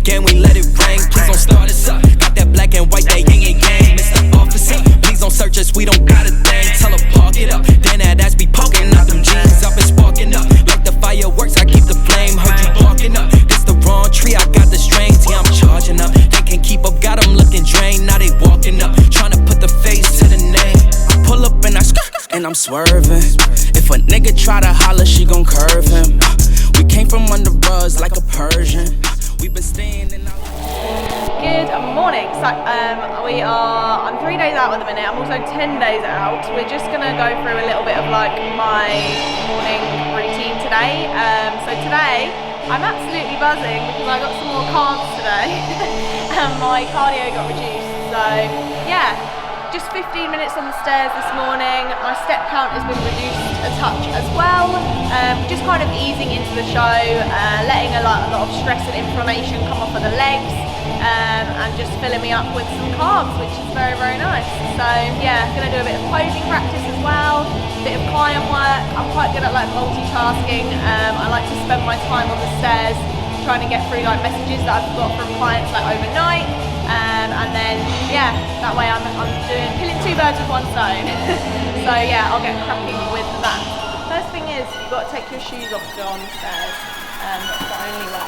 again, we let it rain. Please don't start us up. Got that black and white, that yin and yang. Mr. Officer, please don't search us, we don't got a thing. Tell her park it up, then that ass be poking out them jeans. Up and sparking up, like the fireworks, I keep the flame. Heard you barking up, this the wrong tree, I got the strings. Yeah, I'm charging up, they can't keep up, got them looking drained. Now they walking up, trying to put the face to the name. I pull up and I and I'm swerving. If a nigga try to holler, she gon' curve him. We came from under rugs like a Persian. We've been staying in our... Good morning. So I'm 3 days out at the minute. I'm also 10 days out. We're just gonna go through a little bit of like my morning routine today. So today I'm absolutely buzzing because I got some more carbs today and my cardio got reduced. So yeah, just 15 minutes on the stairs this morning. My step count has been reduced a touch as well. Just kind of easing into the show, letting a lot of stress and inflammation come off of the legs, and just filling me up with some carbs, which is very, very nice. So yeah, gonna do a bit of posing practice as well, a bit of client work. I'm quite good at like multitasking. I like to spend my time on the stairs trying to get through like messages that I've got from clients like overnight. And then yeah, that way I'm killing two birds with one stone. So yeah, I'll get cracking with that. First thing is, you've got to take your shoes off to go on the stairs. That's the only way.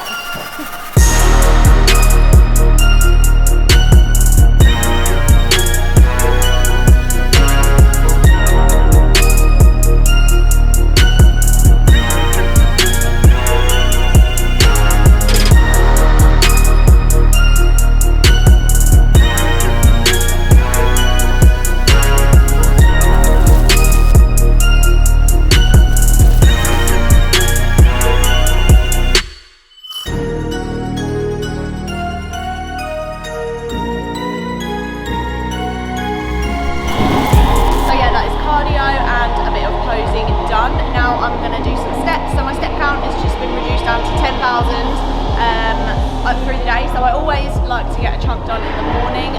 Through the day, so I always like to get a chunk done in the morning,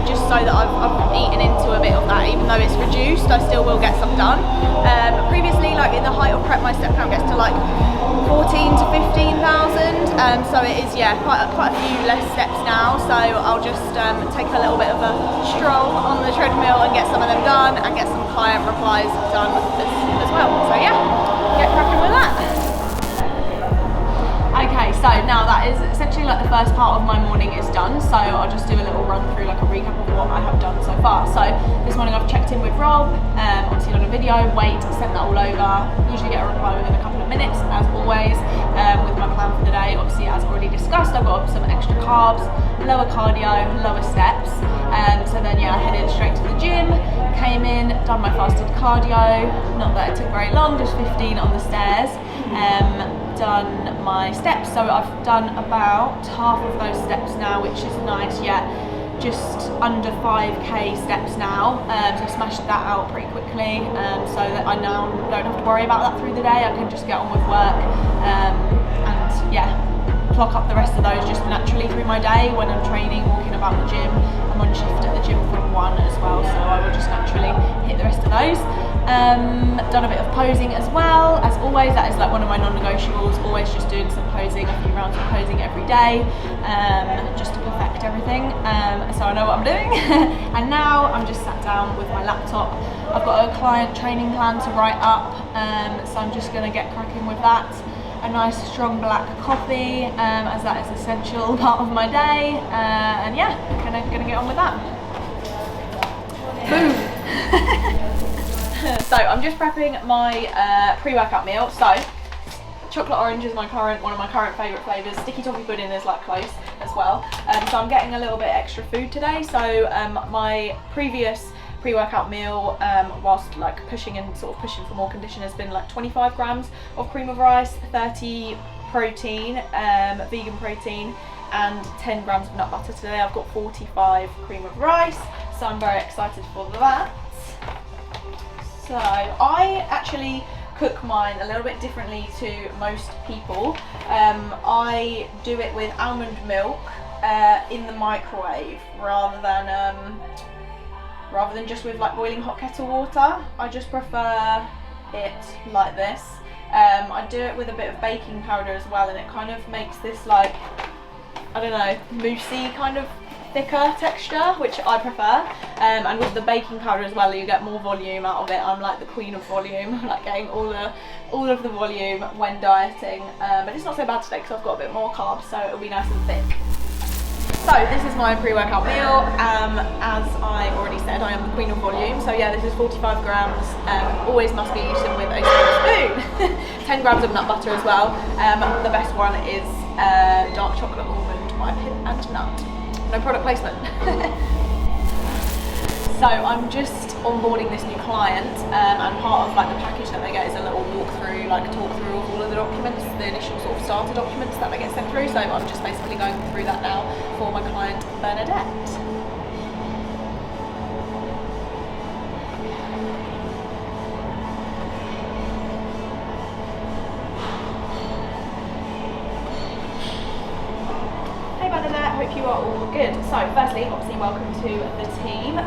just so that I've eaten into a bit of that. Even though it's reduced, I still will get some done. Previously, like in the height of prep, my step count gets to like 14 to 15,000, so it is, yeah, quite a few less steps now. So I'll just take a little bit of a stroll on the treadmill and get some of them done, and get some client replies done as well. So yeah, get cracking with that. Okay, so now that is essentially like the first part of my morning is done, so I'll just do a little run through, like a recap of what I have done so far. So this morning I've checked in with Rob, obviously on a video, sent that all over, usually get a reply within a couple of minutes, as always, with my plan for the day. Obviously, as already discussed, I've got some extra carbs, lower cardio, lower steps, so then yeah, I headed straight to the gym, came in, done my fasted cardio, not that it took very long, just 15 on the stairs, done my steps, so I've done about half of those steps now, which is nice. Yeah, just under 5k steps now, so I smashed that out pretty quickly, so that I now don't have to worry about that through the day. I can just get on with work, and yeah, clock up the rest of those just naturally through my day. When I'm training, walking about the gym, I'm on shift at the gym from 1 as well, so I will just naturally hit the rest of those. Done a bit of posing as well, as always. That is like one of my non-negotiables, always just doing some posing, a few rounds of posing every day, just to perfect everything, so I know what I'm doing. And now I'm just sat down with my laptop. I've got a client training plan to write up, so I'm just going to get cracking with that. A nice strong black coffee, as that is an essential part of my day, and yeah, gonna get on with that. Boom. So I'm just prepping my pre-workout meal. So chocolate orange is one of my current favourite flavours. Sticky toffee pudding is like close as well. So I'm getting a little bit extra food today. So my previous pre-workout meal, whilst like pushing for more condition, has been like 25 grams of cream of rice, 30 protein, vegan protein, and 10 grams of nut butter. Today I've got 45 cream of rice, so I'm very excited for that. So I actually cook mine a little bit differently to most people. I do it with almond milk in the microwave rather than just with like boiling hot kettle water. I just prefer it like this. I do it with a bit of baking powder as well, and it kind of makes this like I don't know, moussey kind of thicker texture, which I prefer. And with the baking powder as well, you get more volume out of it. I'm like the queen of volume. I'm like getting all of the volume when dieting. But it's not so bad today because I've got a bit more carbs, so it'll be nice and thick. So this is my pre-workout meal. As I already said, I am the queen of volume. So yeah, this is 45 grams. Always must be eaten with a spoon. 10 grams of nut butter as well. The best one is dark chocolate almond by Pip and Nut. No product placement. So I'm just onboarding this new client, and part of like the package that they get is a little walkthrough, like talk through of all of the documents, the initial sort of starter documents that they get sent through. So I'm just basically going through that now for my client Bernadette. Hope you are all good. So firstly, obviously welcome to the team.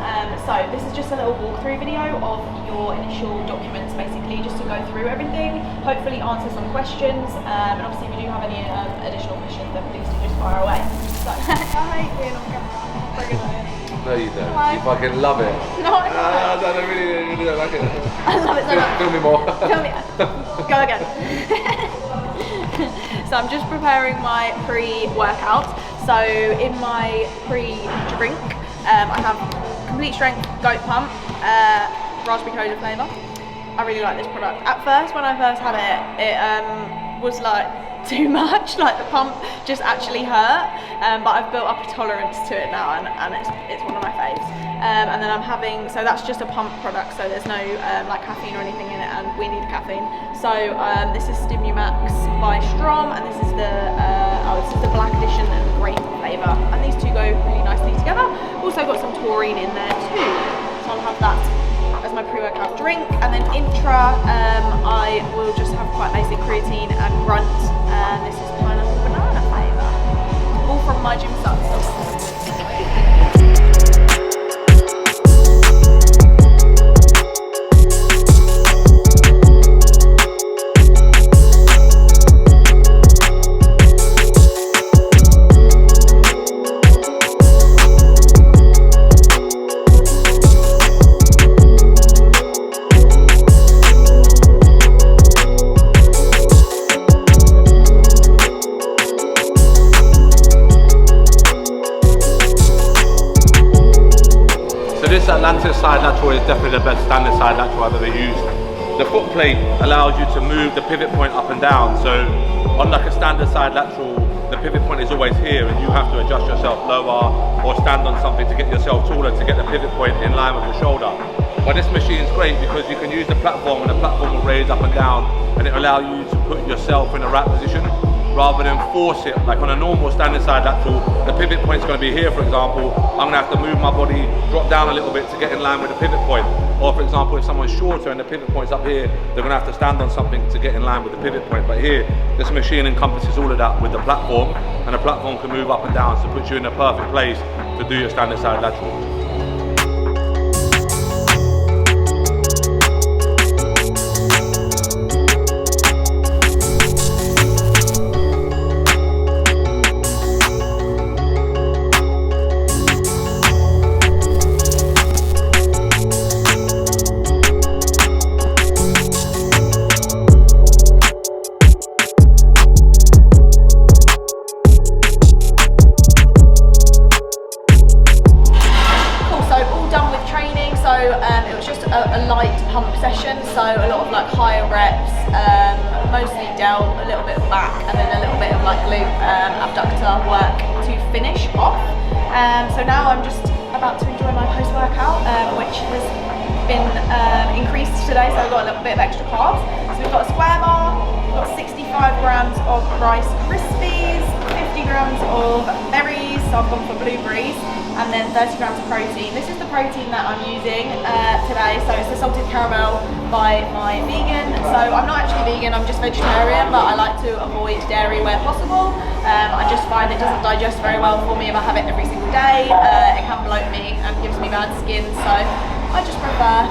So this is just a little walkthrough video of your initial documents, basically just to go through everything, hopefully answer some questions, and obviously if you do have any additional questions, then please do just fire away. So I hate being on camera. No, you don't. Why? You fucking love it. No, I don't. I really don't like it. I love it so much. Film me more. Film me. Go again. So I'm just preparing my pre-workout. So in my pre-drink, I have complete strength goat pump, raspberry cola flavour. I really like this product. At first, when I first had it, it was like too much, like the pump just actually hurt, but I've built up a tolerance to it now, and it's one of my faves. And then I'm having, so that's just a pump product, so there's no like caffeine or anything in it, and we need caffeine. So this is Stimumax by Strom, and this is the black edition and the grape flavour, and these two go really nicely together. Also got some taurine in there too, so I'll have that as my pre-workout drink. And then intra, I will just have quite basic creatine and grunt, and this is pineapple banana flavour, all from my gym subs. Side lateral is definitely the best standard side lateral I've ever used. The foot plate allows you to move the pivot point up and down. So on like a standard side lateral, the pivot point is always here and you have to adjust yourself lower or stand on something to get yourself taller to get the pivot point in line with your shoulder. But this machine is great because you can use the platform and the platform will raise up and down, and it will allow you to put yourself in a right position rather than force it. Like on a normal standard side lateral, the pivot point is going to be here, for example. I'm going to have to move my body, drop down a little bit to get in line with the pivot point. Or for example, if someone's shorter and the pivot point's up here, they're going to have to stand on something to get in line with the pivot point. But here, this machine encompasses all of that with the platform, and the platform can move up and down, so it puts you in the perfect place to do your standard side lateral. A light pump session, so a lot of like higher reps, mostly delt, a little bit of back, and then a little bit of like glute abductor work to finish off. So now I'm just about to enjoy my post-workout, which has been increased today, so I've got a little bit of extra carbs. So we've got a square bar, we've got 65 grams of Rice Krispies, 50 grams of berries, so I've gone for blueberries, and then 30 grams of protein. This is the protein that I'm using today, so it's the salted caramel by My Vegan. So I'm not actually vegan, I'm just vegetarian, but I like to avoid dairy where possible. I just find it doesn't digest very well for me if I have it every single day. It can bloat me and gives me bad skin, so I just prefer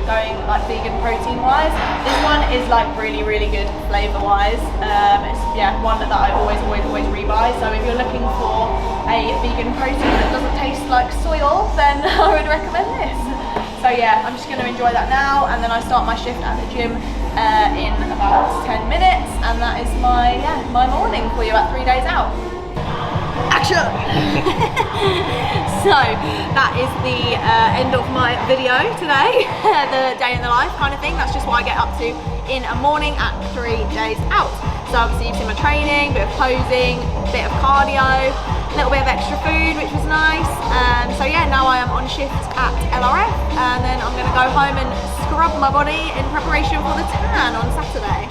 going like vegan protein wise. This one is like really good flavour wise. It's one that I always rebuy. So if you're looking for a vegan protein that doesn't taste like soil, then I would recommend this. So yeah, I'm just going to enjoy that now, and then I start my shift at the gym in about 10 minutes, and that is my morning for you at 3 days out. Action! So that is the end of my video today, the day in the life kind of thing. That's just what I get up to in a morning at 3 days out. So obviously you've seen my training, bit of posing, bit of cardio, a little bit of extra food, which was nice. So yeah, now I am on shift at LRF, and then I'm going to go home and scrub my body in preparation for the tan on Saturday.